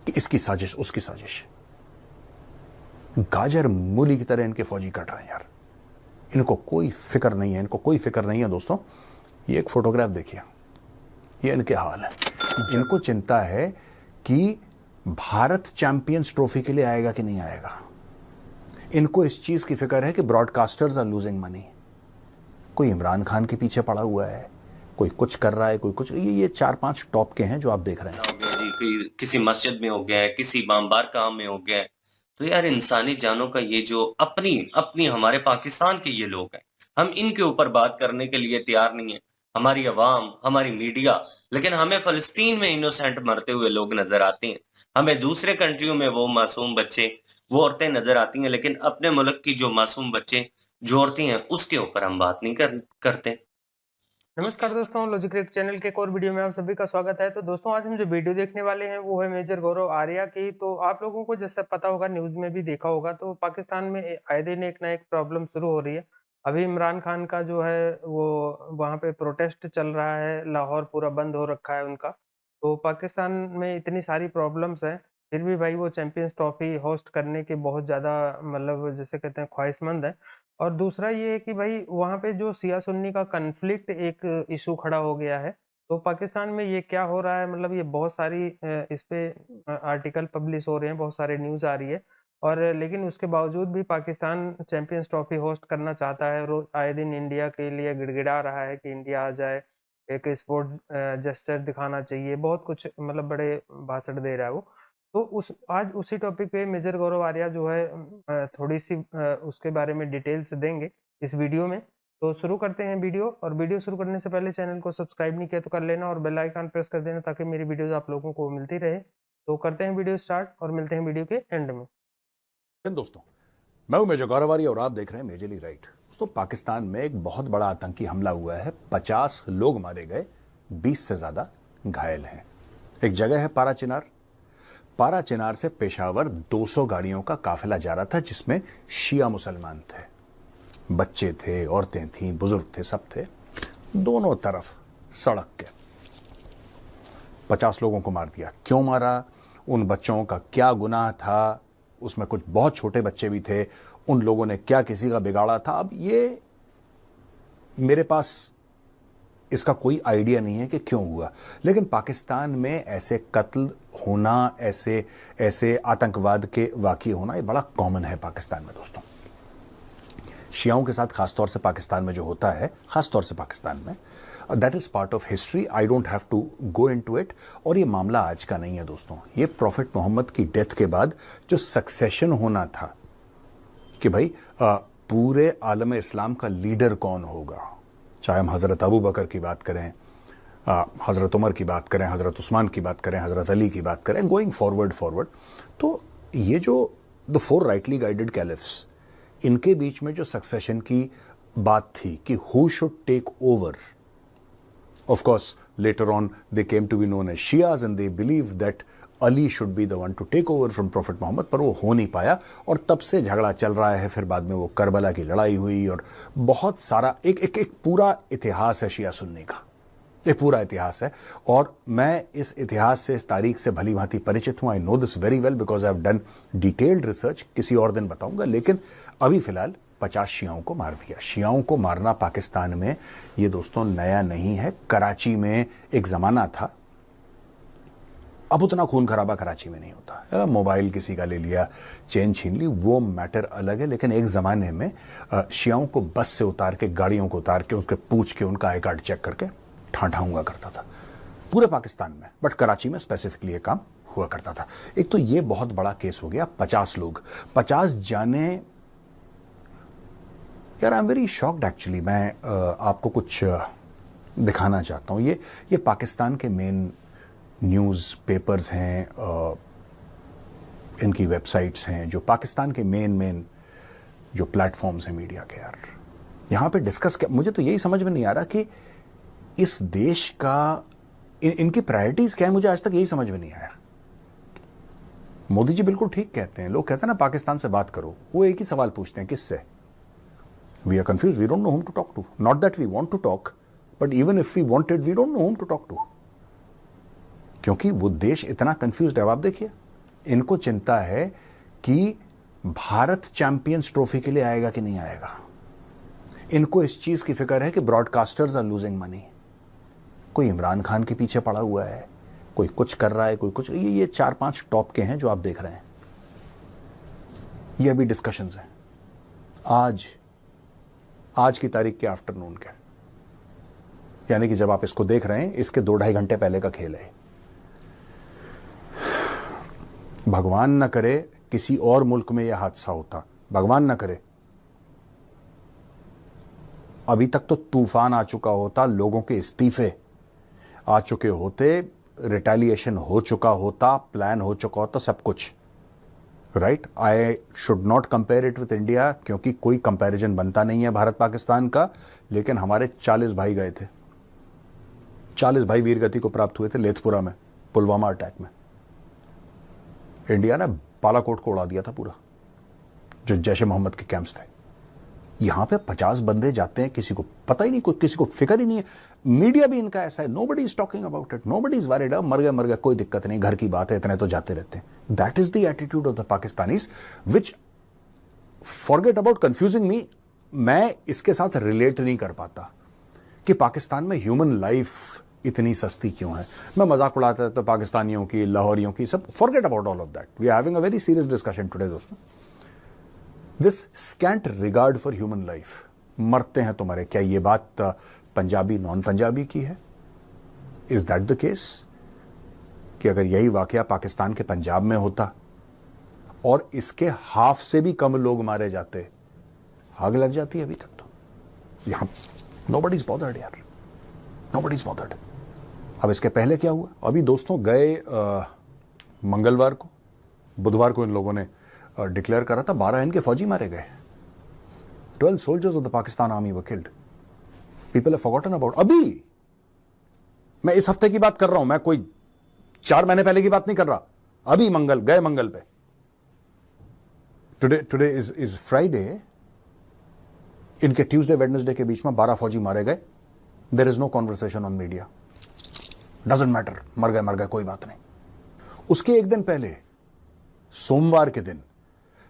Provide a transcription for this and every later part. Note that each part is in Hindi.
कि इसकी साजिश, उसकी साजिश। गाजर मूली की तरह इनके फौजी कट रहे हैं यार। इनको कोई फिक्र नहीं है, इनको कोई फिक्र नहीं है दोस्तों। ये एक फोटोग्राफ देखिए, ये इनके हाल है। इनको चिंता है कि भारत चैंपियंस ट्रॉफी के लिए आएगा कि नहीं आएगा। इनको इस चीज की फिक्र है कि ब्रॉडकास्टर्स आर लूजिंग मनी। कोई इमरान खान के पीछे पड़ा हुआ है, कोई कुछ कर रहा है, कोई कुछ। ये 4-5 टॉप के हैं जो आप देख रहे हैं। हो गया जी, किसी मस्जिद में हो गया है, किसी बाम्बार काम में हो गया है। तो यार इंसानी जानों का ये जो अपनी अपनी हमारे पाकिस्तान के ये लोग हैं, हम इनके ऊपर बात करने के लिए तैयार नहीं है। हमारी अवाम, हमारी मीडिया, लेकिन हमें फलस्तीन में इनोसेंट मरते हुए लोग नजर आते हैं। हमें दूसरे कंट्रियों में वो मासूम बच्चे, वो औरतें नजर आती हैं, लेकिन अपने मुल्क की जो मासूम बच्चे, जो औरतें हैं, उसके ऊपर हम बात नहीं करते। नमस्कार दोस्तों, लॉजिक चैनल के एक और वीडियो में आप सभी का स्वागत है। तो दोस्तों आज हम जो वीडियो देखने वाले हैं वो है मेजर गौरव आर्या की। तो आप लोगों को जैसे पता होगा, न्यूज़ में भी देखा होगा, तो पाकिस्तान में आए दिन एक ना एक प्रॉब्लम शुरू हो रही है। अभी इमरान खान का जो है वो वहाँ पे प्रोटेस्ट चल रहा है, लाहौर पूरा बंद हो रखा है उनका। तो पाकिस्तान में इतनी सारी प्रॉब्लम्स हैं, फिर भी भाई वो चैंपियंस ट्रॉफी होस्ट करने के बहुत ज़्यादा मतलब जैसे कहते हैं ख्वाहिशमंद है। और दूसरा ये है कि भाई वहाँ पे जो शिया सुन्नी का कन्फ्लिक्ट एक इशू खड़ा हो गया है। तो पाकिस्तान में ये क्या हो रहा है, मतलब ये बहुत सारी इस पे आर्टिकल पब्लिश हो रहे हैं, बहुत सारे न्यूज़ आ रही है। और लेकिन उसके बावजूद भी पाकिस्तान चैंपियंस ट्रॉफी होस्ट करना चाहता है। रोज आए दिन इंडिया के लिए गिड़गिड़ा रहा है कि इंडिया आ जाए, एक स्पोर्ट जेस्चर दिखाना चाहिए, बहुत कुछ मतलब बड़े भाषण दे रहा है वो। तो उस आज उसी टॉपिक पे मेजर गौरव आर्या जो है थोड़ी सी उसके बारे में डिटेल्स देंगे इस वीडियो में। तो शुरू करते हैं वीडियो। और वीडियो शुरू करने से पहले चैनल को सब्सक्राइब नहीं किया तो कर लेना और बेल आइकन प्रेस कर देना ताकि मेरी वीडियोस आप लोगों को मिलती रहे। तो करते हैं वीडियो स्टार्ट और मिलते हैं वीडियो के एंड में। दोस्तों, मैं हूं मेजर गौरव आर्या और आप देख रहे हैं मेजरली राइट। दोस्तों, पाकिस्तान में एक बहुत बड़ा आतंकी हमला हुआ है। 50 लोग मारे गए, 20 से ज्यादा घायल हैं। एक जगह है पारा चिनार। पारा चिनार से पेशावर 200 गाड़ियों का काफिला जा रहा था जिसमें शिया मुसलमान थे, बच्चे थे, औरतें थीं, बुजुर्ग थे, सब थे। दोनों तरफ सड़क के 50 लोगों को मार दिया। क्यों मारा, उन बच्चों का क्या गुनाह था, उसमें कुछ बहुत छोटे बच्चे भी थे, उन लोगों ने क्या किसी का बिगाड़ा था, अब ये मेरे पास इसका कोई आइडिया नहीं है कि क्यों हुआ। लेकिन पाकिस्तान में ऐसे कत्ल होना, ऐसे ऐसे आतंकवाद के वाक़ये होना, ये बड़ा कॉमन है पाकिस्तान में दोस्तों। शियाओं के साथ खासतौर से पाकिस्तान में जो होता है, खासतौर से पाकिस्तान में, that is part of history. I don't have to go into it. और ये मामला आज का नहीं है दोस्तों। ये प्रॉफिट मोहम्मद की डेथ के बाद जो सक्सेशन होना था कि भाई पूरे आलम इस्लाम का लीडर कौन होगा, चाहे हम हज़रत अबू बकर की बात करें, हज़रत उमर की बात करें, हज़रत उस्मान की बात करें, हज़रत अली की बात करें, गोइंग फॉरवर्ड। तो ये जो द 4 राइटली गाइडेड कैलिफ्स, इनके बीच में जो सक्सेशन की बात थी कि who should take over, of course later on they came to be known as Shias and they believe that Ali should be the one to take over from prophet Mohammad, पर वो हो नहीं पाया और तब से झगड़ा चल रहा है। फिर बाद में वो करबला की लड़ाई हुई और बहुत सारा एक पूरा इतिहास है शिया सुन्नी का, एक पूरा इतिहास है। और मैं इस इतिहास से, इस तारीख से भली भांति परिचित हूं। I know this very well because I have done detailed research. किसी और दिन बताऊंगा। लेकिन अभी फिलहाल 50 शियाओं को मार दिया। शियाओं को मारना पाकिस्तान में ये दोस्तों नया नहीं है। कराची में एक जमाना था, अब उतना खून खराबा कराची में नहीं होता। मोबाइल किसी का ले लिया, चेन छीन ली, वो मैटर अलग है। लेकिन एक ज़माने में शियाओं को बस से उतार के, गाड़ियों को उतार के, उसके पूछ के, उनका आई कार्ड चेक करके ठाठा हुआ करता था पूरे पाकिस्तान में। बट कराची में स्पेसिफिकली ये काम हुआ करता था। एक तो ये बहुत बड़ा केस हो गया। 50 लोग, 50 जाने। यार I am very shocked actually. मैं आपको कुछ दिखाना चाहता हूँ। ये पाकिस्तान के मेन न्यूज़ पेपर्स हैं, इनकी वेबसाइट्स हैं, जो पाकिस्तान के मेन जो प्लेटफॉर्म्स हैं मीडिया के। यार यहाँ पे डिस्कस क्या, मुझे तो यही समझ में नहीं आ रहा कि इस देश का इनकी प्रायोरिटीज क्या है। मुझे आज तक यही समझ में नहीं आया। मोदी जी बिल्कुल ठीक कहते हैं। लोग कहते हैं ना पाकिस्तान से बात करो, वो एक ही सवाल पूछते हैं, किससे? We are confuse, we don't know whom to talk to. Not that we want to talk, but even if we wanted we don't know whom to talk to. क्योंकि वो देश इतना कंफ्यूज्ड है। अब आप देखिए, इनको चिंता है कि भारत चैंपियंस ट्रॉफी के लिए आएगा कि नहीं आएगा। इनको इस चीज की फिक्र है कि ब्रॉडकास्टर्स आर लूजिंग मनी। कोई इमरान खान के पीछे पड़ा हुआ है, कोई कुछ कर रहा है, कोई कुछ। ये 4-5 टॉप के हैं जो आप देख रहे हैं। ये अभी डिस्कशंस हैं आज की तारीख के आफ्टरनून के, यानी कि जब आप इसको देख रहे हैं इसके 2-2.5 घंटे पहले का खेल है। भगवान न करे किसी और मुल्क में यह हादसा होता, भगवान न करे, अभी तक तो तूफान आ चुका होता, लोगों के इस्तीफे आ चुके होते, रिटेलिएशन हो चुका होता, प्लान हो चुका होता, सब कुछ। Right, I should not compare it with India, क्योंकि कोई कंपैरिजन बनता नहीं है भारत पाकिस्तान का। लेकिन हमारे 40 भाई गए थे, 40 भाई वीरगति को प्राप्त हुए थे लेथपुरा में, पुलवामा अटैक में। इंडिया ने बालाकोट को उड़ा दिया था पूरा, जो जैश ए मोहम्मद के कैंप्स थे। यहां पे 50 बंदे जाते हैं, किसी को पता ही नहीं, कोई किसी को फिक्र ही नहीं है। मीडिया भी इनका ऐसा है, nobody is talking about it, nobody is worried, मर गए कोई दिक्कत नहीं, घर की बात है, इतने तो जाते रहते हैं। That is the attitude of the Pakistanis which forget about confusing me. मैं इसके साथ रिलेट नहीं कर पाता कि पाकिस्तान में ह्यूमन लाइफ इतनी सस्ती क्यों है। मैं मजाक उड़ाता था पाकिस्तानियों की, लाहौरियों की, सब। Forget about all of that, we are having a very serious discussion today दोस्तों। This scant regard for human life, मरते हैं तुम्हारे। क्या ये बात पंजाबी नॉन पंजाबी की है? इज दैट द केस कि अगर यही वाकया पाकिस्तान के पंजाब में होता और इसके हाफ से भी कम लोग मारे जाते, आग लग जाती अभी तक तो। यहां नोबडी इज बॉदर्ड यार, नोबडी इज बॉदर्ड। अब इसके पहले क्या हुआ? अभी दोस्तों गए मंगलवार को, बुधवार को इन लोगों ने डिक्लेयर करा था 12 इनके फौजी मारे गए। 12 soldiers of the Pakistan army were killed. People have forgotten about. अभी मैं इस हफ्ते की बात कर रहा हूं, मैं कोई 4 महीने पहले की बात नहीं कर रहा। अभी मंगल पे। Today is Friday. इनके ट्यूसडे वेडनेसडे के बीच में 12 फौजी मारे गए। There is no conversation on media, doesn't matter, मर गए कोई बात नहीं। उसके एक दिन पहले सोमवार के दिन,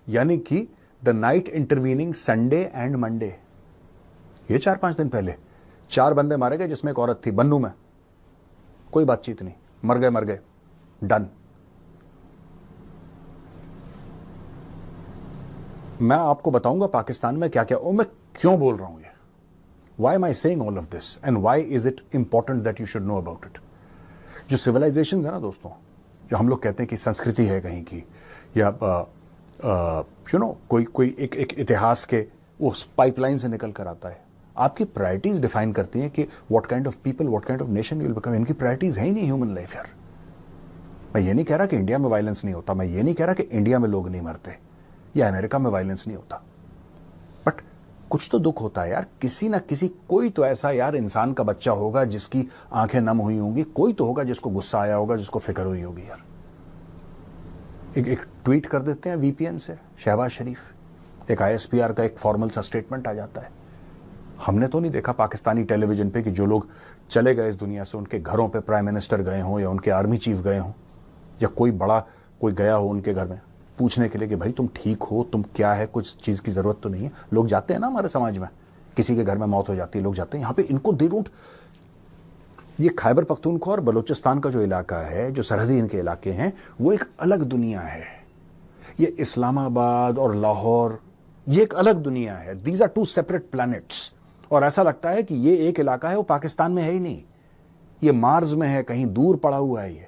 यानी कि the night intervening Sunday and Monday, ये 4-5 दिन पहले 4 बंदे मारे गए, जिसमें एक औरत थी बन्नू में। कोई बातचीत नहीं, मर गए, डन। मैं आपको बताऊंगा पाकिस्तान में क्या क्या, और मैं क्यों बोल रहा हूं ये, why am I saying all of this and why is it important that you should know about it. जो सिविलाइजेशन है ना दोस्तों, जो हम लोग कहते हैं कि संस्कृति है कहीं की, या कोई एक इतिहास के उस पाइपलाइन से निकल कर आता है। आपकी प्रायोरिटीज डिफाइन करती हैं कि what kind of people, what kind of nation you will become. इनकी प्रायोरिटीज है ही नहीं ह्यूमन लाइफ यार। मैं ये नहीं कह रहा कि इंडिया में वायलेंस नहीं होता, मैं ये नहीं कह रहा कि इंडिया में लोग नहीं मरते या अमेरिका में वायलेंस नहीं होता, बट कुछ तो दुख होता है यार। किसी ना किसी, कोई तो ऐसा यार इंसान का बच्चा होगा जिसकी आंखें नम हुई होंगी, कोई तो होगा जिसको गुस्सा आया होगा, जिसको फिक्र हुई होगी यार। एक ट्वीट कर देते हैं वीपीएन से, शहबाज शरीफ, एक आईएसपीआर का एक फॉर्मल सा स्टेटमेंट आ जाता है। हमने तो नहीं देखा पाकिस्तानी टेलीविजन पे कि जो लोग चले गए इस दुनिया से, उनके घरों पे प्राइम मिनिस्टर गए हों या उनके आर्मी चीफ गए हों या कोई बड़ा कोई गया हो उनके घर में पूछने के लिए कि भाई तुम ठीक हो, तुम क्या है, कुछ चीज़ की ज़रूरत तो नहीं है। लोग जाते हैं ना हमारे समाज में, किसी के घर में मौत हो जाती है, लोग जाते हैं। यहाँ पे इनको दे डोंट। ये खैबर पख्तूनख्वा और बलूचिस्तान का जो इलाका है, जो सरहदी इनके इलाके हैं, वो एक अलग दुनिया है। ये इस्लामाबाद और लाहौर, ये एक अलग दुनिया है। These are 2 separate planets. और ऐसा लगता है कि ये एक इलाका है, वो पाकिस्तान में है ही नहीं, ये मार्स में है, कहीं दूर पड़ा हुआ है ये।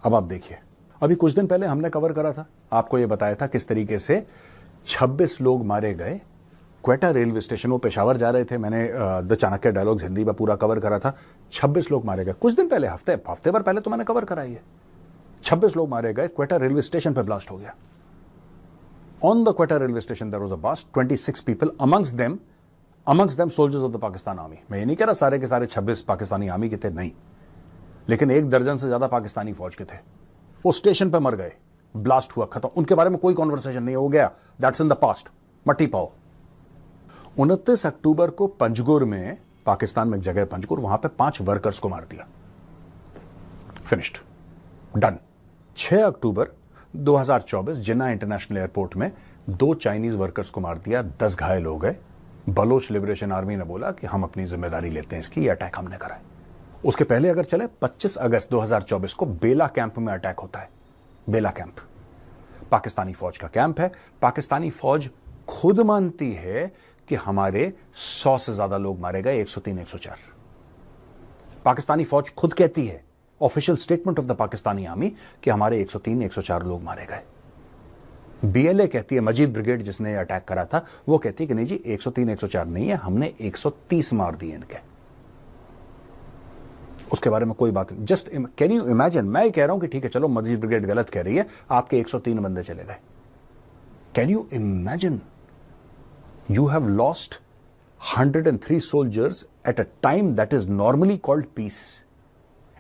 अब आप देखिए, अभी कुछ दिन पहले हमने कवर करा था, आपको ये बताया था किस तरीके से 26 लोग मारे गए क्वेटा रेलवे स्टेशन। वो पेशावर जा रहे थे, मैंने द चाणक्य डायलॉग्स हिंदी में पूरा कवर करा था। 26 लोग मारे गए कुछ दिन पहले, हफ्ते भर पहले तो मैंने कवर कराई है। 26 लोग मारे गए, क्वेटा रेलवे स्टेशन पर ब्लास्ट हो गया। On the Quetta railway station there was a blast, 26 people, amongst them soldiers of the Pakistan army. मैं ये नहीं कह रहा सारे के सारे 26 पाकिस्तानी आर्मी के थे, नहीं, लेकिन 1 दर्जन से ज्यादा पाकिस्तानी फौज के थे। वो स्टेशन पर मर गए, ब्लास्ट हुआ, खत्म। उनके बारे में कोई कॉन्वर्सेशन नहीं, हो गया, दैट्स इन द पास्ट, मट्टी पाओ। 29 अक्टूबर को पंजगुर में, पाकिस्तान में एक जगह पंजगुर, वहां पे 5 वर्कर्स को मार दिया, फिनिश्ड, डन। 6 अक्टूबर 2024 जिन्ना इंटरनेशनल एयरपोर्ट में 2 चाइनीज वर्कर्स को मार दिया, 10 घायल हो गए। बलोच लिबरेशन आर्मी ने बोला कि हम अपनी जिम्मेदारी लेते हैं, इसकी, ये अटैक हमने करा है। उसके पहले अगर चले, 25 अगस्त 2024 को बेला कैंप में अटैक होता है। बेला कैंप पाकिस्तानी फौज का कैंप है। पाकिस्तानी फौज खुद मानती है कि हमारे 100 से ज्यादा लोग मारे गए, 103, 104। पाकिस्तानी फौज खुद कहती है, official statement of the Pakistani army, कि हमारे 103, 104 लोग मारे गए। बीएलए कहती है, मजीद ब्रिगेड जिसने अटैक करा था, वो कहती है कि नहीं जी 103, 104 नहीं है, हमने 130 मार दिए इनके। उसके बारे में कोई बात नहीं। जस्ट कैन यू इमेजिन, मैं कह रहा हूं कि ठीक है चलो मजीद ब्रिगेड गलत कह रही है, आपके 103 बंदे चले गए। Can you imagine, you have lost 103 soldiers at a time that is normally called peace,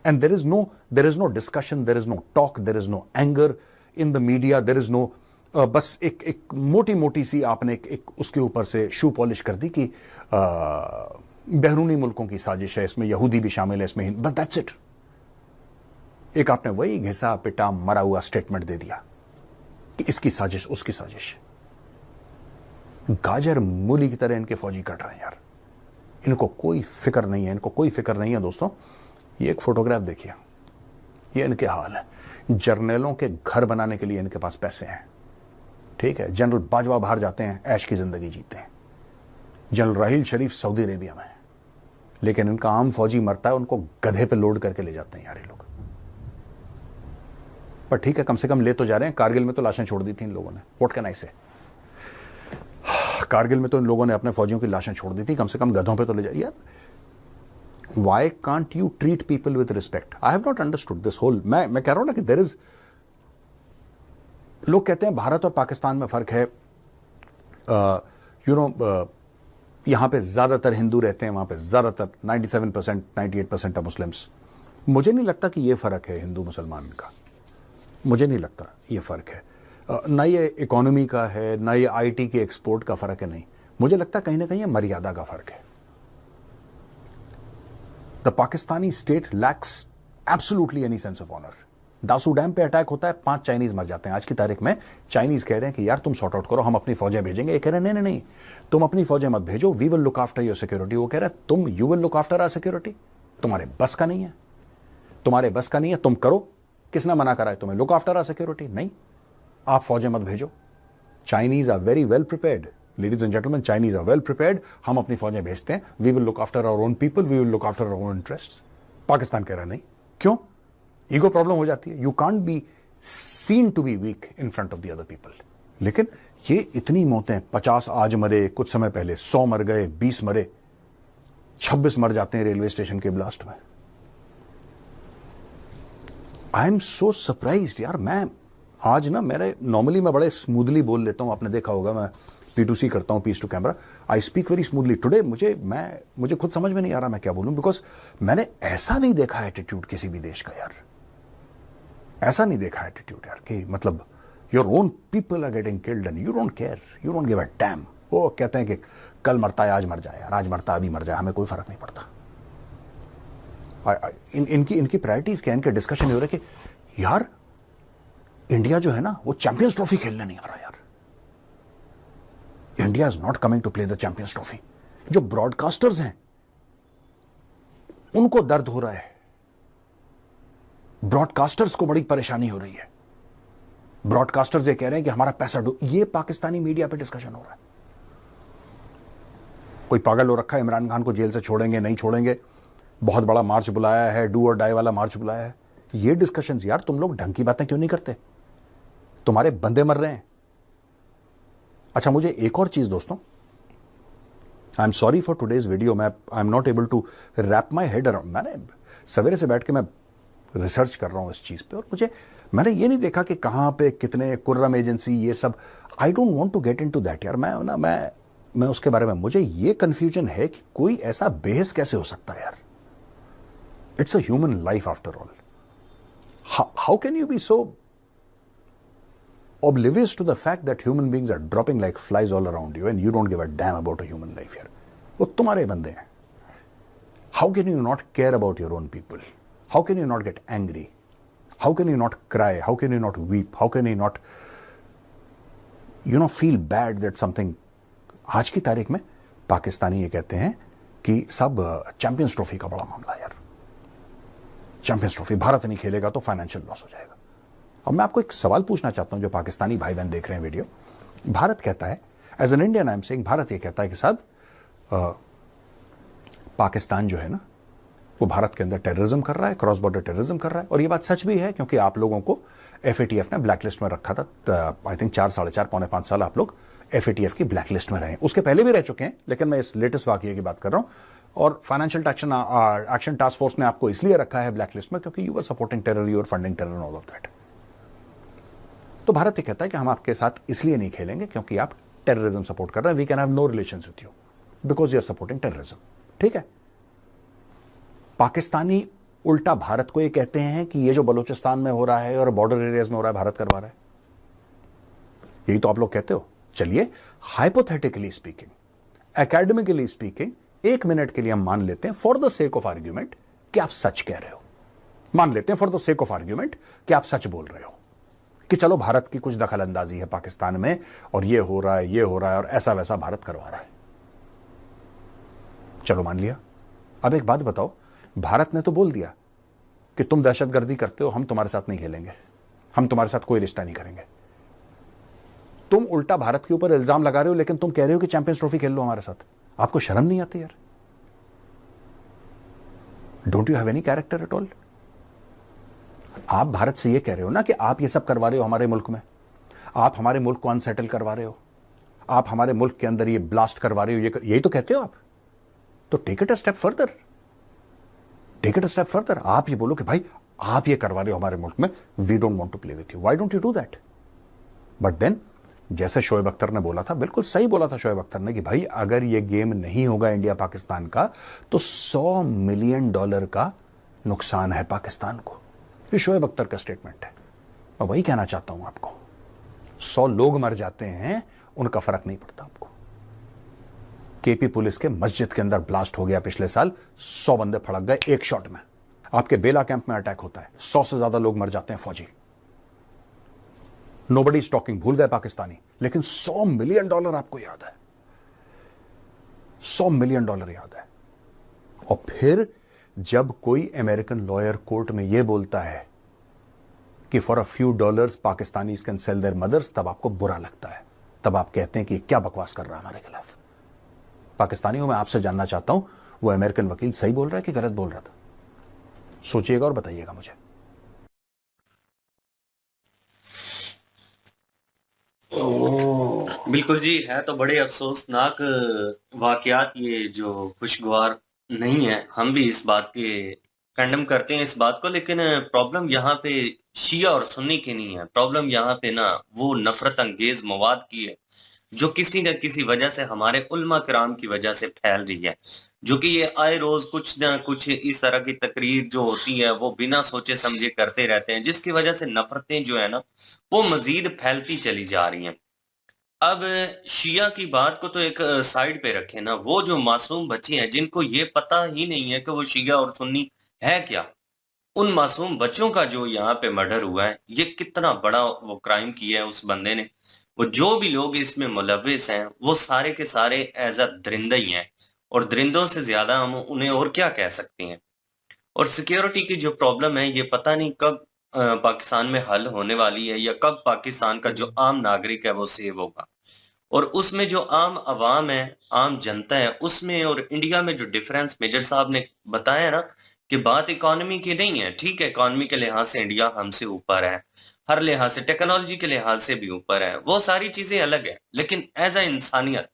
and there is no discussion, there is no talk, there is no anger in the media, there is no बस एक मोटी मोटी सी आपने एक उसके ऊपर से शू पॉलिश कर दी कि बैरूनी मुल्कों की साजिश है, इसमें यहूदी भी शामिल है, इसमें, बस दैट्स इट। एक आपने वही घिसा पिटा मरा हुआ स्टेटमेंट दे दिया कि इसकी साजिश, उसकी साजिश। गाजर मूली की तरह इनके फौजी कट रहे हैं यार, इनको कोई फिक्र नहीं है, इनको कोई फिक्र नहीं है। दोस्तों, ये एक फोटोग्राफ देखिए, ये इनके हाल है। जर्नलों के घर बनाने के लिए इनके पास पैसे हैं, ठीक है। जनरल बाजवा बाहर जाते हैं, ऐश की जिंदगी जीते हैं। जनरल राहील शरीफ सऊदी अरेबिया में है, लेकिन इनका आम फौजी मरता है, उनको गधे पे लोड करके ले जाते हैं यार ये लोग। पर ठीक है, कम से कम ले तो जा रहे हैं। कारगिल में तो लाशें छोड़ दी थी इन लोगों ने, व्हाट कैन आई से। कारगिल में तो इन लोगों ने अपने फौजियों की लाशें छोड़ दी थी, कम से कम गधों पे तो ले जाइए यार। Why can't you treat people with respect? I have not understood this whole. मैं कह रहा हूं ना कि देयर इज, लोग कहते हैं भारत और पाकिस्तान में फर्क है, यहां पे ज्यादातर हिंदू रहते हैं, वहां पे ज्यादातर 97%, 98% है मुस्लिम्स। मुझे नहीं लगता कि यह फर्क है हिंदू मुसलमान का, मुझे नहीं लगता ये फर्क है। ना ये इकोनॉमी का है, ना ये आईटी के एक्सपोर्ट का फर्क है, नहीं। मुझे लगता कहीं ना कहीं ये मर्यादा का फर्क है। The Pakistani state lacks absolutely any sense of honour. Dasu dam पे अटैक होता है, 5 चाइनीज मर जाते हैं। आज की तारीख में चाइनीज कह रहे हैं कि यार तुम सॉर्ट आउट करो, हम अपनी फौजें भेजेंगे। ये कह रहे हैं नहीं नहीं नहीं, तुम अपनी फौजें मत भेजो, we will look after your security. वो कह रहे हैं तुम, you will look after our security. तुम्हारे बस का नहीं है, तुम्हारे बस का नहीं है, तुम करो। किसने मना करा है तुम्हें लुक आफ्टर आवर सिक्योरिटी? नहीं, आप फौजें मत भेजो। Chinese are very well prepared, ladies and gentleman, Chinese are well prepared. हम अपनी फौजें भेजते हैं, we will look after our own people, we will look after our own interests. Pakistan कह रहा नहीं, क्यों? ईगो प्रॉब्लम हो जाती है। You can't be seen to be weak in front of the other people. लेकिन ये इतनी मौतें, 50 आज मरे, कुछ समय पहले 100 मर गए, 20 मरे, 26 मर जाते हैं रेलवे स्टेशन के ब्लास्ट में। आई एम सो सरप्राइज्ड यार। मैं आज ना, मेरे नॉर्मली मैं बड़े स्मूथली बोल लेता हूं, आपने देखा होगा, मैं P2C करता हूं, piece to camera. I speak very smoothly. Today मुझे खुद समझ में नहीं आ रहा मैं क्या बोलूं, बिकॉज मैंने ऐसा नहीं देखा एटीट्यूड किसी भी देश का यार, ऐसा नहीं देखा एटीट्यूड यार, कि मतलब your own people are getting killed and you don't care, you don't give a damn. वो कहते हैं कि कल मरता है आज मर जाए यार, आज मरता अभी मर जाए, हमें कोई फर्क नहीं पड़ता। इनकी प्रायोरिटीज क्या है? इनके डिस्कशन हो रहा है कि यार इंडिया जो है ना, वो चैंपियंस ट्रॉफी खेलने नहीं आ रहा यार। India is not coming to play the champions trophy. जो ब्रॉडकास्टर्स हैं उनको दर्द हो रहा है, ब्रॉडकास्टर्स को बड़ी परेशानी हो रही है। ब्रॉडकास्टर्स ये कह रहे हैं कि हमारा पैसा ये पाकिस्तानी मीडिया पे डिस्कशन हो रहा है। कोई पागल हो रखा है, इमरान खान को जेल से छोड़ेंगे नहीं छोड़ेंगे, बहुत बड़ा मार्च बुलाया है, डू और डाई वाला मार्च बुलाया है। ये डिस्कशंस यार, तुम लोग ढंग की बातें क्यों नहीं करते? तुम्हारे बंदे मर रहे हैं। अच्छा, मुझे एक और चीज दोस्तों, I am sorry for today's video, मैं I am not able to wrap my head around. मैंने सवेरे से बैठ के मैं रिसर्च कर रहा हूं इस चीज पे, और मैंने ये नहीं देखा कि कहां पे कितने, कुर्रम एजेंसी, ये सब। I don't want to get into that यार। मैं उसके बारे में, मुझे ये कंफ्यूजन है कि कोई ऐसा बेहस कैसे हो सकता है यार। It's a human life after all. How can you be so oblivious to the fact that human beings are dropping like flies all around you and you don't give a damn about a human life here? वो तुम्हारे बंदे हैं। How can you not care about your own people? How can you not get angry? How can you not cry? How can you not weep? How can you not, feel bad that something. आज की तारीख में पाकिस्तानी ये कहते हैं कि सब चैंपियंस ट्रॉफी का बड़ा मामला है यार, चैंपियंस ट्रॉफी भारत नहीं खेलेगा तो फाइनेंशियल लॉस हो जाएगा। अब मैं आपको एक सवाल पूछना चाहता हूं, जो पाकिस्तानी भाई बहन देख रहे हैं वीडियो। भारत कहता है, as an Indian I am saying, Bharat ये कहता है कि साहब पाकिस्तान जो है ना, वो भारत के अंदर टेररिज्म कर रहा है, क्रॉस बॉर्डर टेररिज्म कर रहा है। और ये बात सच भी है, क्योंकि आप लोगों को FATF ने ब्लैक लिस्ट में रखा था। आई थिंक 4, 4.5, पौने 5 साल आप लोग FATF की ब्लैक लिस्ट में रहे। उसके पहले भी रह चुके हैं, लेकिन मैं इस लेटेस्ट वाकये की बात कर रहा हूं। और फाइनेंशियल एक्शन टास्क फोर्स ने आपको इसलिए रखा है ब्लैक लिस्ट में क्योंकि you are supporting terror, you are funding terror, all of that. तो भारत ये कहता है कि हम आपके साथ इसलिए नहीं खेलेंगे क्योंकि आप टेररिज्म सपोर्ट कर रहे हैं। We can have no relations with you because you are supporting terrorism. ठीक है, पाकिस्तानी उल्टा भारत को ये कहते हैं कि ये जो बलूचिस्तान में हो रहा है और बॉर्डर एरियाज में हो रहा है, भारत करवा रहा है। यही तो आप लोग कहते हो। चलिए, hypothetically speaking, academically speaking, 1 minute के लिए हम मान लेते हैं for the sake of argument कि आप सच कह रहे हो। मान लेते हैं for the sake of argument कि आप सच बोल रहे हो, कि चलो भारत की कुछ दखल अंदाजी है पाकिस्तान में और ये हो रहा है, ये हो रहा है और ऐसा वैसा भारत करवा रहा है। चलो मान लिया। अब एक बात बताओ, भारत ने तो बोल दिया कि तुम दहशतगर्दी करते हो, हम तुम्हारे साथ नहीं खेलेंगे, हम तुम्हारे साथ कोई रिश्ता नहीं करेंगे। तुम उल्टा भारत के ऊपर इल्जाम लगा रहे हो, लेकिन तुम कह रहे हो कि चैंपियंस ट्रॉफी खेल लो हमारे साथ। आपको शर्म नहीं आती यार? Don't you have any character at all? आप भारत से ये कह रहे हो ना कि आप ये सब करवा रहे हो हमारे मुल्क में, आप हमारे मुल्क को अनसेटल करवा रहे हो, आप हमारे मुल्क के अंदर ये ब्लास्ट करवा रहे हो, यही तो कहते हो आप। तो take it a step further, take it a step further. आप ये बोलो कि भाई आप ये करवा रहे हो हमारे मुल्क में, we don't want to play with you, why don't you do that? But then, जैसे शोएब अख्तर ने बोला था, बिल्कुल सही बोला था शोएब अख्तर ने, कि भाई अगर ये गेम नहीं होगा इंडिया पाकिस्तान का तो $100 मिलियन का नुकसान है पाकिस्तान को। ये शोएब अख्तर का स्टेटमेंट है। मैं वही कहना चाहता हूं आपको, 100 लोग मर जाते हैं, उनका फर्क नहीं पड़ता आपको। KP पुलिस के मस्जिद के अंदर ब्लास्ट हो गया पिछले साल, 100 बंदे फड़क गए एक शॉट में। आपके बेला कैंप में अटैक होता है, 100 से ज्यादा लोग मर जाते हैं फौजी। नोबडी इज टॉकिंग, भूल गए पाकिस्तानी, लेकिन $100 मिलियन आपको याद है, $100 मिलियन याद है। और फिर जब कोई अमेरिकन लॉयर कोर्ट में यह बोलता है कि for a few dollars Pakistanis can sell their mothers, तब आपको बुरा लगता है, तब आप कहते हैं कि क्या बकवास कर रहा है हमारे खिलाफ। पाकिस्तानियों, मैं आपसे जानना चाहता हूं, वो अमेरिकन वकील सही बोल रहा है कि गलत बोल रहा था? सोचिएगा और बताइएगा मुझे। बिल्कुल जी, है तो बड़े अफसोसनाक वाकयात ये, जो खुशगवार नहीं है। हम भी इस बात के कंडम करते हैं इस बात को, लेकिन प्रॉब्लम यहाँ पे शिया और सुन्नी की नहीं है। प्रॉब्लम यहाँ पे ना वो नफरत अंगेज मवाद की है, जो किसी न किसी वजह से हमारे उल्मा किराम की वजह से फैल रही है, जो कि ये आए रोज कुछ ना कुछ इस तरह की तकरीर जो होती है वो बिना सोचे समझे करते रहते हैं, जिसकी वजह से नफरतें जो है ना वो मजीद फैलती चली जा रही हैं। अब शिया की बात को तो एक साइड पे रखें ना, वो जो मासूम बच्चे हैं जिनको ये पता ही नहीं है कि वो शिया और सुन्नी है क्या, उन मासूम बच्चों का जो यहाँ पे मर्डर हुआ है, ये कितना बड़ा वो क्राइम किया है उस बंदे ने। वो जो भी लोग इसमें मुलविस हैं, वो सारे के सारे एज अ दरिंदा ही हैं, और दरिंदों से ज्यादा हम उन्हें और क्या कह सकते हैं। और सिक्योरिटी की जो प्रॉब्लम है, ये पता नहीं कब पाकिस्तान में हल होने वाली है, या कब पाकिस्तान का जो आम नागरिक है वो सेव होगा। और उसमें जो आम अवाम है, आम जनता है, उसमें और इंडिया में जो डिफरेंस मेजर साहब ने बताया ना, कि बात इकोनॉमी की नहीं है। ठीक है, इकोनॉमी के लिहाज से इंडिया हमसे ऊपर है, हर लिहाज से, टेक्नोलॉजी के लिहाज से भी ऊपर है, वो सारी चीजें अलग है। लेकिन एज अ इंसानियत,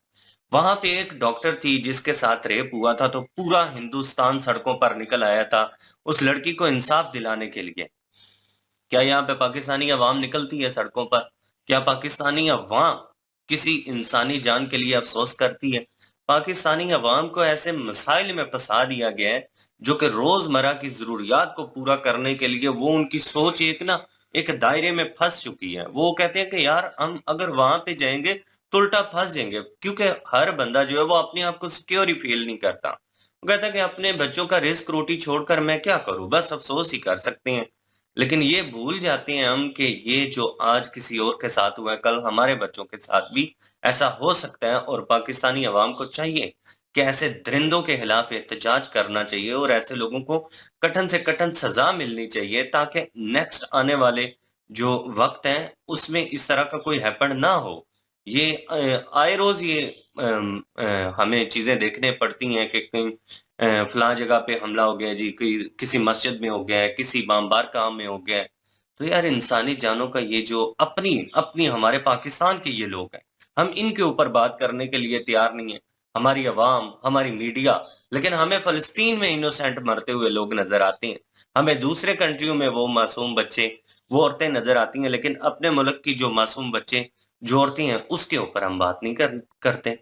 वहां पे एक डॉक्टर थी जिसके साथ रेप हुआ था, तो पूरा हिंदुस्तान सड़कों पर निकल आया था उस लड़की को इंसाफ दिलाने के लिए। क्या यहाँ पे पाकिस्तानी अवाम निकलती है सड़कों पर? क्या पाकिस्तानी अवाम किसी इंसानी जान के लिए अफसोस करती है? पाकिस्तानी अवाम को ऐसे मसाइल में फंसा दिया गया है, जो कि रोजमर्रा की जरूरियात को पूरा करने के लिए वो उनकी सोच एक दायरे में फंस चुकी है। वो कहते हैं कि यार हम अगर वहां पे जाएंगे तो उल्टा फंस जाएंगे, क्योंकि हर बंदा जो है वो अपने आप को सिक्योर ही फील नहीं करता। वो कहता है कि अपने बच्चों का रिस्क रोटी छोड़कर मैं क्या करूं, बस अफसोस ही कर सकते हैं। लेकिन ये भूल जाते हैं हम कि ये जो आज किसी और के साथ हुआ है, कल हमारे बच्चों के साथ भी ऐसा हो सकता है और पाकिस्तानी अवाम को चाहिए कि ऐसे दरिंदों के खिलाफ एहतजाज करना चाहिए और ऐसे लोगों को कठिन से कठिन सज़ा मिलनी चाहिए ताकि नेक्स्ट आने वाले जो वक़्त है, उसमें इस तरह का कोई हैपन ना हो। ये आए रोज़ ये हमें चीज़ें देखने पड़ती हैं कि कहीं फलाँ जगह पे हमला हो गया जी, किसी मस्जिद में हो गया है, किसी बार काम में हो गया है। तो यार इंसानी जानों का ये जो अपनी हमारे पाकिस्तान के ये लोग हैं, हम इनके ऊपर बात करने के लिए तैयार नहीं है। हमारी अवाम, हमारी मीडिया, लेकिन हमें फ़लस्तीन में इनोसेंट मरते हुए लोग नज़र आते हैं। हमें दूसरे कंट्रियों में वो मासूम बच्चे, वो औरतें नज़र आती हैं, लेकिन अपने मुल्क की जो मासूम बच्चे, जो औरतें हैं, उसके ऊपर हम बात नहीं करते।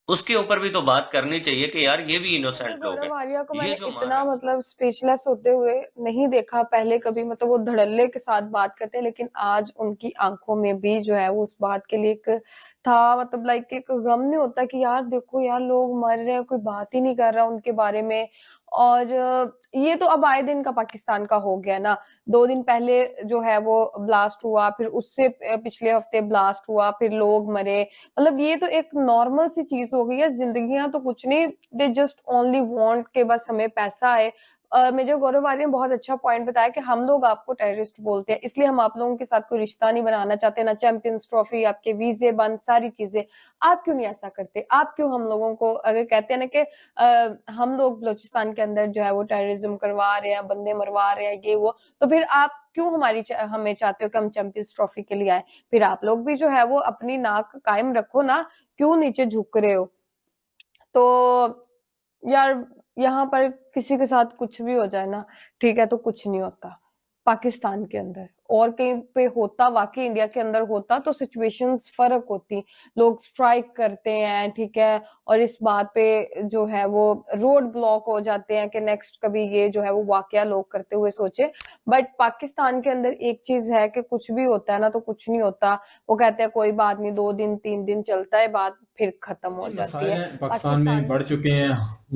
उसके ऊपर भी तो बात करनी चाहिए कि यार ये भी मेजर इनोसेंट लोग हैं। गौरव आर्या को ये मैंने जो मार इतना रहे हैं मतलब स्पीचलेस होते हुए नहीं देखा पहले कभी, मतलब वो धड़ल्ले के साथ बात करते हैं, लेकिन आज उनकी आंखों में भी जो है वो उस बात के लिए एक था, मतलब लाइक एक गम नहीं होता कि यार देखो यार लोग मर रहे हैं, कोई बात ही नहीं कर रहा उनके बारे में। और ये तो अब आए दिन का पाकिस्तान का हो गया ना। 2 दिन पहले जो है वो ब्लास्ट हुआ, फिर उससे पिछले हफ्ते ब्लास्ट हुआ, फिर लोग मरे। मतलब ये तो एक नॉर्मल सी चीज हो गई है, जिंदगियां तो कुछ नहीं, दे जस्ट ओनली वांट के बस हमें पैसा आए। मेजर गौरव आर्य ने बहुत अच्छा पॉइंट बताया कि हम लोग आपको टेररिस्ट बोलते हैं, इसलिए हम आप लोगों के साथ कोई रिश्ता नहीं बनाना चाहते, ना चैंपियंस ट्रॉफी, आपके वीजे बंद, सारी चीजें। आप क्यों नहीं ऐसा करते? आप क्यों हम लोगों को अगर कहते हैं ना कि हम लोग बलूचिस्तान के अंदर जो है वो टेररिज्म करवा रहे हैं, बंदे मरवा रहे हैं, ये वो, तो फिर आप क्यों हमें चाहते हो कि हम चैंपियंस ट्रॉफी के लिए आए? फिर आप लोग भी जो है वो अपनी नाक कायम रखो ना, क्यों नीचे झुक रहे हो? तो यार यहाँ पर किसी के साथ कुछ भी हो जाए ना, ठीक है, तो कुछ नहीं होता पाकिस्तान के अंदर। और कहीं पे होता, वाकई इंडिया के अंदर होता तो सिचुएशंस फर्क होती। लोग स्ट्राइक करते हैं, ठीक है, और इस बात पे जो है वो रोड ब्लॉक हो जाते हैं कि नेक्स्ट कभी ये जो है वो वाकया लोग करते हुए सोचे। बट पाकिस्तान के अंदर एक चीज है कि कुछ भी होता है ना तो कुछ नहीं होता। वो कहते हैं कोई बात नहीं, 2 दिन 3 दिन चलता है, बात फिर खत्म हो ये जाती मसाइल है। हैं पाकिस्तान में पाकिस्तान बढ़ चुके हैं।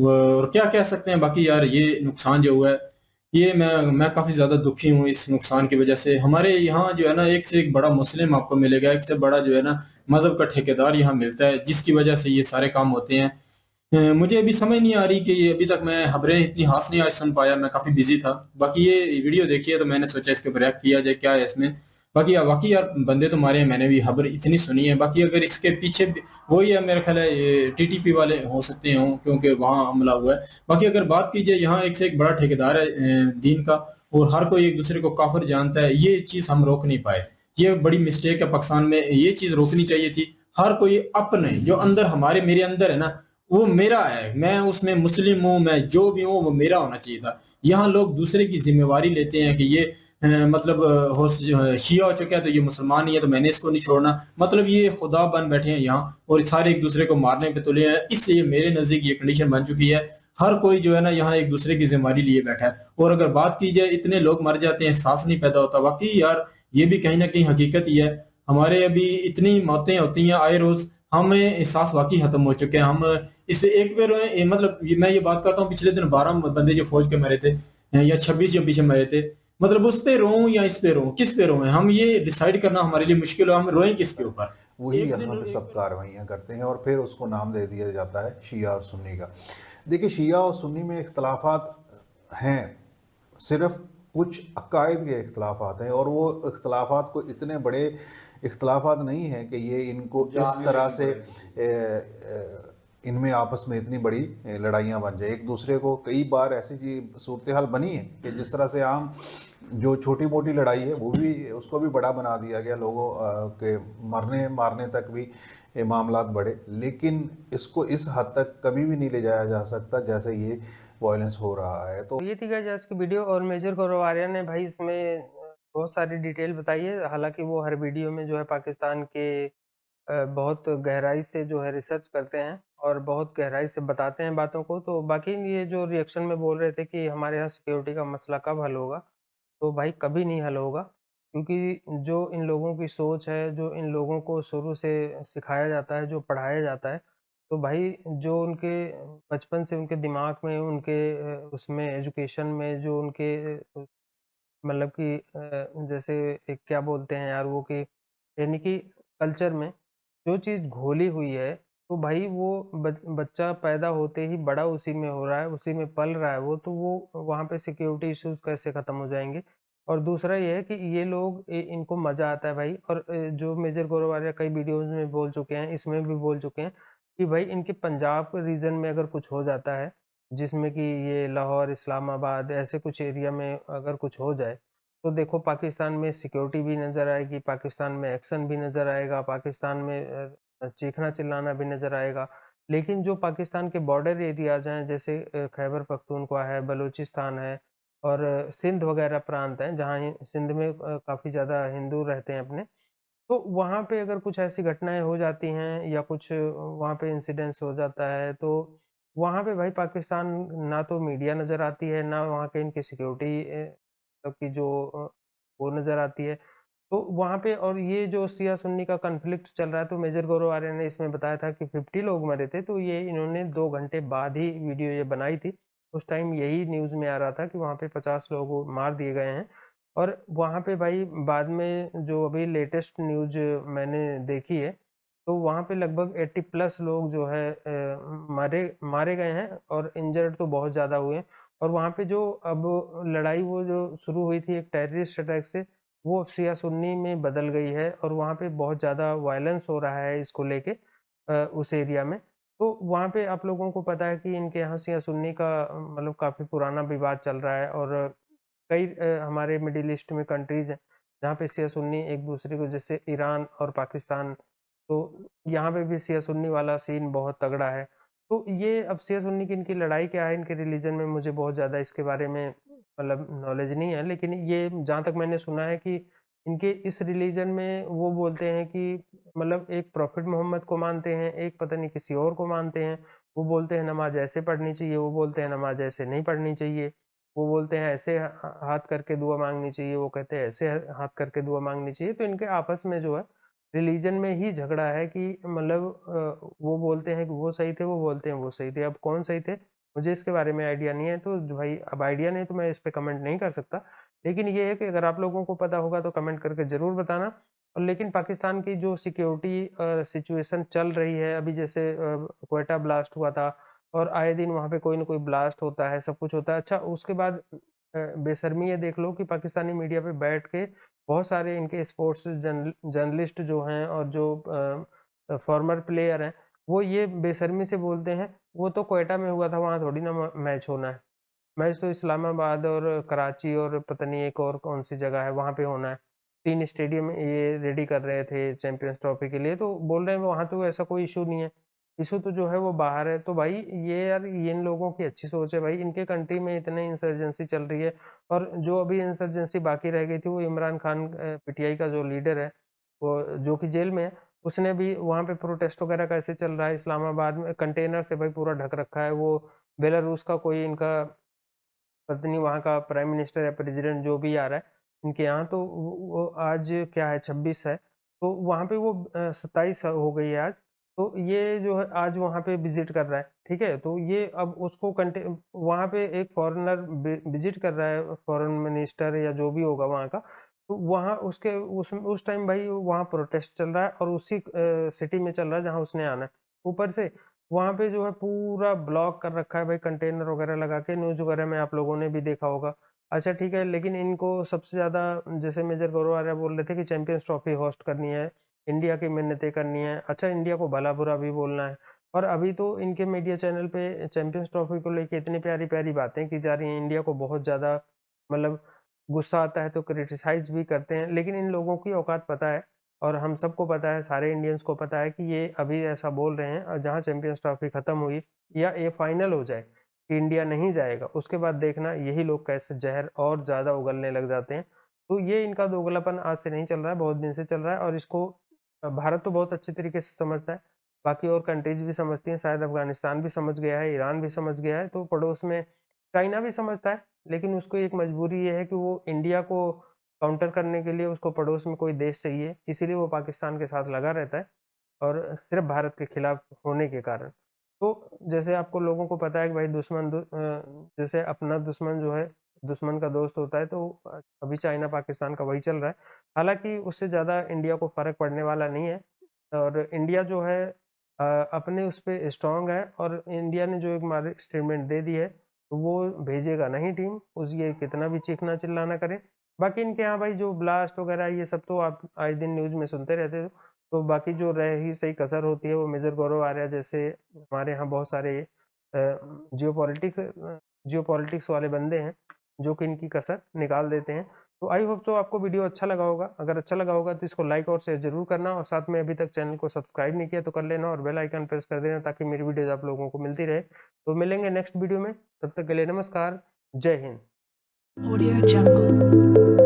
और क्या कह सकते हैं बाकी यार, ये नुकसान जो हुआ है, ये मैं काफी ज्यादा दुखी हूँ इस नुकसान की वजह से। हमारे यहाँ जो है ना, एक से एक बड़ा मुस्लिम आपको मिलेगा, एक से बड़ा जो है ना मजहब का ठेकेदार यहाँ मिलता है, जिसकी वजह से ये सारे काम होते हैं। मुझे अभी समझ नहीं आ रही कि ये, अभी तक मैं खबरें इतनी हाथ नहीं आज सुन पाया, मैं काफी बिजी था। बाकी ये वीडियो देखी है तो मैंने सोचा इसके ऊपर रिएक्ट किया जाए, क्या है इसमें। बाकी यार बंदे तो मारे हैं, मैंने भी खबर इतनी सुनी है। बाकी अगर इसके पीछे वही है, मेरा ख्याल है ये टीटीपी वाले हो सकते हो, क्योंकि वहां हमला हुआ है। बाकी अगर बात की जाए, यहाँ एक से एक बड़ा ठेकेदार है दीन का, और हर कोई एक दूसरे को काफिर जानता है। ये चीज हम रोक नहीं पाए, ये बड़ी मिस्टेक है पाकिस्तान में, ये चीज रोकनी चाहिए थी। हर कोई अपने जो अंदर हमारे मेरे अंदर है ना, वो मेरा है, मैं उसमें मुस्लिम हूँ, मैं जो भी हूँ वो मेरा होना चाहिए था। यहाँ लोग दूसरे की जिम्मेवारी लेते हैं कि ये मतलब शिया हो चुका है तो ये मुसलमान ही है तो मैंने इसको नहीं छोड़ना। मतलब ये खुदा बन बैठे हैं यहाँ और सारे एक दूसरे को मारने पे तुले हैं। इसलिए मेरे नजदीक ये कंडीशन बन चुकी है, हर कोई जो है ना यहाँ एक दूसरे की जिम्मेवारी लिए बैठा है। और अगर बात की जाए, इतने लोग मर जाते हैं, सांस नहीं पैदा होता। वाकई यार ये भी कहीं ना कहीं हकीकत ही है। हमारे अभी इतनी मौतें होती हैं आए रोज, हमें एहसास वाकई खत्म हो चुके हैं। हम इस पे एक बार मतलब मैं ये बात करता हूँ, पिछले दिन 12 बंदे जो फौज के मरे थे, या 26 जो पीछे मरे थे, मतलब उस पे रो या इस पे रो, किस पे रोए, हम ये डिसाइड करना हमारे लिए मुश्किल है, हम रोए किसके ऊपर। वही एक यहाँ दिन पे सब कार्रवाइयाँ करते हैं और फिर उसको नाम दे दिया जाता है शिया और सुन्नी का। देखिए, शिया और सुन्नी में इख्तलाफात हैं, सिर्फ कुछ अकायद के इख्तलाफात हैं, और वो इख्तलाफात को इतने बड़े इख्तलाफात नहीं हैं कि ये इनको इस तरह से इनमें आपस में इतनी बड़ी लड़ाइयाँ बन जाए। एक दूसरे को कई बार ऐसी सूरत हाल बनी है कि जिस तरह से आम जो छोटी मोटी लड़ाई है वो भी, उसको भी बड़ा बना दिया गया, लोगों के मरने मारने तक भी मामलात बढ़े। लेकिन इसको इस हद तक कभी भी नहीं ले जाया जा सकता जैसे ये वायलेंस हो रहा है। तो ये थी गाइस आज की वीडियो, और मेजर गौरव आर्या ने भाई इसमें बहुत सारी डिटेल बताई है। हालांकि वो हर वीडियो में जो है पाकिस्तान के बहुत गहराई से जो है रिसर्च करते हैं और बहुत गहराई से बताते हैं बातों को। तो बाकी ये जो रिएक्शन में बोल रहे थे कि हमारे यहाँ सिक्योरिटी का मसला कब हल होगा, तो भाई कभी नहीं हल होगा, क्योंकि जो इन लोगों की सोच है, जो इन लोगों को शुरू से सिखाया जाता है, जो पढ़ाया जाता है, तो भाई जो उनके बचपन से उनके दिमाग में, उनके उसमें एजुकेशन में जो उनके मतलब कि जैसे एक क्या बोलते हैं यार वो कि यानी कि कल्चर में जो चीज़ घोली हुई है, तो भाई वो बच्चा पैदा होते ही बड़ा उसी में हो रहा है, उसी में पल रहा है वो, तो वो वहाँ पे सिक्योरिटी इश्यूज़ कैसे ख़त्म हो जाएँगे? और दूसरा ये है कि ये लोग इनको मज़ा आता है भाई, और जो मेजर गौरव आर्या कई वीडियोज़ में बोल चुके हैं, इसमें भी बोल चुके हैं कि भाई इनके पंजाब रीजन में अगर कुछ हो जाता है, जिसमें कि ये लाहौर, इस्लामाबाद ऐसे कुछ एरिया में अगर कुछ हो जाए, तो देखो पाकिस्तान में सिक्योरिटी भी नज़र आएगी, पाकिस्तान में एक्शन भी नज़र आएगा, पाकिस्तान में चीखना चिल्लाना भी नज़र आएगा। लेकिन जो पाकिस्तान के बॉर्डर एरियाज़ हैं, जैसे खैबर पख्तूनख्वा है, बलूचिस्तान है और सिंध वगैरह प्रांत हैं, जहाँ सिंध में काफ़ी ज़्यादा हिंदू रहते हैं अपने, तो वहाँ पे अगर कुछ ऐसी घटनाएँ हो जाती हैं या कुछ वहाँ पे इंसिडेंट्स हो जाता है, तो वहाँ पे भाई पाकिस्तान ना तो मीडिया नज़र आती है, ना वहाँ के इनकी सिक्योरिटी की जो वो नज़र आती है। तो वहाँ पे और ये जो शिया सुन्नी का कॉन्फ्लिक्ट चल रहा है, तो मेजर गौरव आर्या ने इसमें बताया था कि 50 लोग मरे थे, तो ये इन्होंने 2 घंटे बाद ही वीडियो ये बनाई थी। उस टाइम यही न्यूज़ में आ रहा था कि वहाँ पे 50 लोग मार दिए गए हैं। और वहाँ पे भाई बाद में जो अभी लेटेस्ट न्यूज़ मैंने देखी है, तो वहाँ पे लगभग 80 प्लस लोग जो है मारे मारे गए हैं और इंजर्ड तो बहुत ज़्यादा हुए हैं। और वहाँ पे जो अब लड़ाई वो जो शुरू हुई थी एक टेररिस्ट अटैक से, वो अब शिया सुन्नी में बदल गई है और वहाँ पे बहुत ज़्यादा वायलेंस हो रहा है इसको लेके उस एरिया में। तो वहाँ पे आप लोगों को पता है कि इनके यहाँ शिया सुन्नी का मतलब काफ़ी पुराना विवाद चल रहा है, और कई हमारे मिडिल ईस्ट में कंट्रीज़ हैं, जहाँ पे शिया सुन्नी एक दूसरे को, जैसे ईरान और पाकिस्तान, तो यहाँ पे भी शिया सुन्नी वाला सीन बहुत तगड़ा है। तो ये अब शिया सुन्नी की इनकी लड़ाई क्या है इनके रिलीजन में, मुझे बहुत ज़्यादा इसके बारे में मतलब नॉलेज नहीं है, लेकिन ये जहाँ तक मैंने सुना है कि इनके इस रिलीजन में वो बोलते हैं कि मतलब एक प्रॉफिट मोहम्मद को मानते हैं, एक पता नहीं किसी और को मानते हैं। वो बोलते हैं नमाज ऐसे पढ़नी चाहिए, वो बोलते हैं नमाज ऐसे नहीं पढ़नी चाहिए। वो बोलते हैं ऐसे हाथ करके दुआ मांगनी चाहिए, वो कहते हैं ऐसे हाथ करके दुआ मांगनी चाहिए। तो इनके आपस में जो है रिलीजन में ही झगड़ा है कि मतलब वो बोलते हैं कि वो सही थे, वो बोलते हैं वो सही थे। अब कौन सही थे मुझे इसके बारे में आइडिया नहीं है, तो भाई अब आइडिया नहीं तो मैं इस पे कमेंट नहीं कर सकता। लेकिन ये है कि अगर आप लोगों को पता होगा तो कमेंट करके ज़रूर बताना। और लेकिन पाकिस्तान की जो सिक्योरिटी सिचुएशन चल रही है अभी, जैसे क्वेटा ब्लास्ट हुआ था और आए दिन वहाँ पे कोई ना कोई ब्लास्ट होता है, सब कुछ होता है। अच्छा उसके बाद बेशर्मी ये देख लो कि पाकिस्तानी मीडिया पे बैठ के बहुत सारे इनके स्पोर्ट्स जर्नलिस्ट जो हैं और जो फॉर्मर प्लेयर हैं, वो ये बेशर्मी से बोलते हैं वो तो क्वेटा में हुआ था, वहाँ थोड़ी ना मैच होना है। मैच तो इस्लामाबाद और कराची और पता नहीं एक और कौन सी जगह है वहाँ पे होना है। 3 स्टेडियम ये रेडी कर रहे थे चैंपियंस ट्रॉफी के लिए, तो बोल रहे हैं वहाँ तो ऐसा कोई इशू नहीं है। इशू तो जो है वो बाहर है। तो भाई ये यार ये इन लोगों की अच्छी सोच है भाई, इनके कंट्री में इतने इंसर्जेंसी चल रही है, और जो अभी इंसर्जेंसी बाकी रह गई थी वो इमरान खान पीटीआई का जो लीडर है, वो जो कि जेल में है, उसने भी वहाँ पे प्रोटेस्ट वगैरह कैसे चल रहा है इस्लामाबाद में, कंटेनर से भाई पूरा ढक रखा है। वो बेलारूस का कोई इनका पता नहीं वहाँ का प्राइम मिनिस्टर या प्रेसिडेंट जो भी आ रहा है इनके यहाँ, तो वो आज क्या है 26 है, तो वहाँ पे वो 27 हो गई है आज। तो ये जो है आज वहाँ पे विजिट कर रहा है, ठीक है। तो ये अब उसको कंटे वहाँ पे एक फॉरेनर विजिट कर रहा है, फॉरेन मिनिस्टर या जो भी होगा वहाँ का, तो वहाँ उसके उस टाइम भाई वहाँ प्रोटेस्ट चल रहा है और उसी सिटी में चल रहा है जहाँ उसने आना है। ऊपर से वहाँ पे जो है पूरा ब्लॉक कर रखा है भाई, कंटेनर वगैरह लगा के, न्यूज़ वगैरह में आप लोगों ने भी देखा होगा। अच्छा ठीक है, लेकिन इनको सबसे ज़्यादा जैसे मेजर गौरव आर्या बोल रहे थे कि चैंपियंस ट्रॉफी होस्ट करनी है, इंडिया की मिन्नतें करनी है। अच्छा इंडिया को भला बुरा भी बोलना है, और अभी तो इनके मीडिया चैनल पे चैंपियंस ट्रॉफी को लेके इतनी प्यारी प्यारी बातें की जा रही हैं, इंडिया को बहुत ज़्यादा मतलब गुस्सा आता है तो क्रिटिसाइज भी करते हैं। लेकिन इन लोगों की औकात पता है, और हम सबको पता है, सारे इंडियंस को पता है कि ये अभी ऐसा बोल रहे हैं, और जहाँ चैंपियंस ट्रॉफी खत्म हुई या ये फाइनल हो जाए कि इंडिया नहीं जाएगा, उसके बाद देखना यही लोग कैसे जहर और ज़्यादा उगलने लग जाते हैं। तो ये इनका दोगलापन आज से नहीं चल रहा है, बहुत दिन से चल रहा है, और इसको भारत तो बहुत अच्छे तरीके से समझता है, बाकी और कंट्रीज भी समझती हैं, शायद अफगानिस्तान भी समझ गया है, ईरान भी समझ गया है, तो पड़ोस में चाइना भी समझता है। लेकिन उसको एक मजबूरी ये है कि वो इंडिया को काउंटर करने के लिए उसको पड़ोस में कोई देश चाहिए, इसीलिए वो पाकिस्तान के साथ लगा रहता है, और सिर्फ भारत के खिलाफ होने के कारण। तो जैसे आपको लोगों को पता है कि भाई जैसे अपना दुश्मन जो है दुश्मन का दोस्त होता है, तो अभी चाइना पाकिस्तान का वही चल रहा है। हालांकि उससे ज़्यादा इंडिया को फ़र्क पड़ने वाला नहीं है, और इंडिया जो है अपने उस पर स्ट्रांग है, और इंडिया ने जो एक हमारे स्टेटमेंट दे दी है तो वो भेजेगा नहीं टीम, उस ये कितना भी चीखना चिल्लाना करे। बाकी इनके यहाँ भाई जो ब्लास्ट वगैरह ये सब तो आप आए दिन न्यूज़ में सुनते रहते हो, तो बाकी जो रही सही कसर होती है वो मेजर गौरव आर्या जैसे हमारे यहाँ बहुत सारे जियोपॉलिटिक्स वाले बंदे हैं जो कि इनकी कसर निकाल देते हैं। तो आई होप सो आपको वीडियो अच्छा लगा होगा। अगर अच्छा लगा होगा तो इसको लाइक और शेयर जरूर करना, और साथ में अभी तक चैनल को सब्सक्राइब नहीं किया तो कर लेना, और बेल आइकन प्रेस कर देना ताकि मेरी वीडियोज आप लोगों को मिलती रहे। तो मिलेंगे नेक्स्ट वीडियो में, तब तक के लिए नमस्कार, जय हिंद। Audio Jungle.